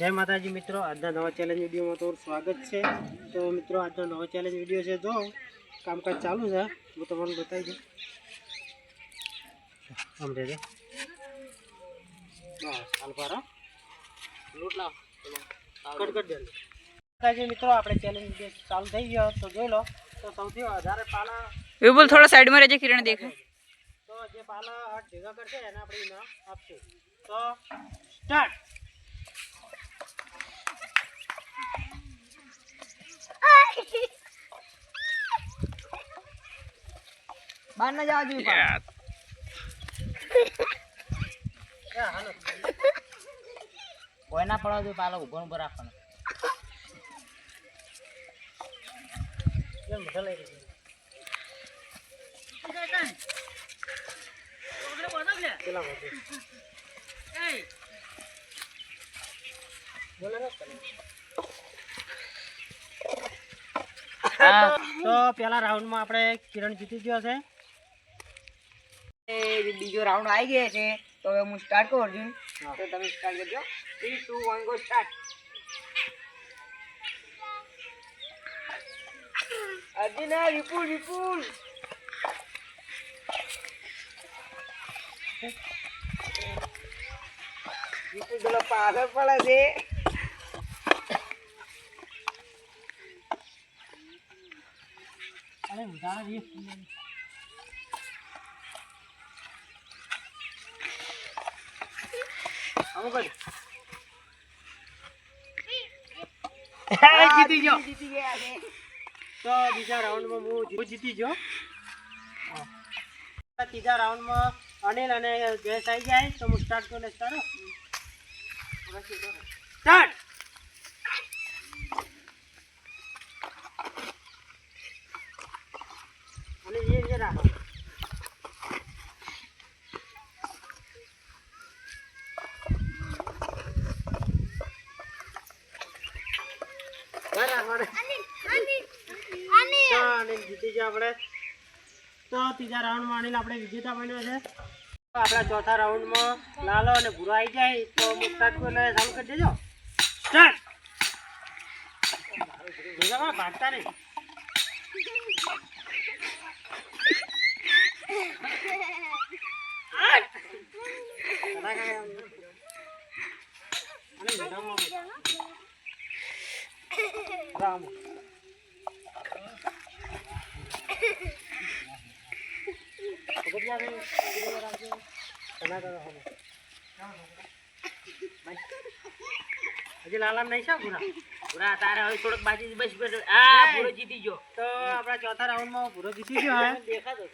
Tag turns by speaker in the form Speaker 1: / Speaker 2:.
Speaker 1: જય માતાજી મિત્રો, આજના નવા ચેલેન્જ વિડીયોમાં તમારું સ્વાગત છે। તો મિત્રો આજનો નવો ચેલેન્જ વિડીયો છે, જો કામકાજ ચાલુ છે, હું તમને બતાવી દઉં। સમજે છે બસ હાલ પારો લૂટ લાવ કટ દે માતાજી મિત્રો, આપણે ચેલેન્જ વિડીયો ચાલુ થઈ ગયો તો જોઈ લો। તો સૌથી વધારે પાલા
Speaker 2: વિપુલ થોડા સાઈડ में રહેજે, કિરણ દેખે।
Speaker 1: તો જે પાલા હટ ભેગા કરશે એને આપણે ઇનામ આપશું। તો સ્ટાર્ટ।
Speaker 2: बाहर ना जाओ जी कोई ना पड़ो जो पालो ऊपर ऊपर રાખવાનો
Speaker 1: કેમ મજા લઈ રહી પેલા બોલે બોલે ને તો પહેલા રાઉન્ડમાં આપણે કિરણ જીતી ગયો છે।
Speaker 2: બીજો રાઉન્ડ આવી ગયો છે, તો હવે હું સ્ટાર્ટ કરું છું। તો તમે સ્ટાર્ટ કરજો। 3 2 1 ગો સ્ટાર્ટ। અર્જુન વિપુલ વિપુલ વિપુલ પેલો પાછળ પડે છે।
Speaker 1: અરે ઉધાર ये આવું કર જીતી ગયો।
Speaker 2: જીતી ગયા છે।
Speaker 1: તો બીજા રાઉન્ડમાં હું જીતી ગયો। ત્રીજા રાઉન્ડમાં અનિલ અને જયેશ આવી જાય તો હું સ્ટાર્ટ કરીને સ્ટાર્ટ અને ये રાખો અનિલ જીતી ગયા આપણે। તો ત્રીજા રાઉન્ડમાં અનિલ આપણે વિજેતા બન્યો છે। તો આપણા ચોથા રાઉન્ડમાં લાલો અને ભૂરો આવી જાય તો હું સ્ટાર્ટ કરીને ચાલુ કરી દેજો। સ્ટાર્ટ ભાગતા નહીં રામ હજી લાલા નહીં છે ભૂરા
Speaker 2: પૂરા તારે હવે થોડક બાજી બસ આ પૂરો જીતી ગયો।
Speaker 1: તો આપણા ચોથા રાઉન્ડમાં ભૂરો જીતી ગયો।
Speaker 2: દેખાતો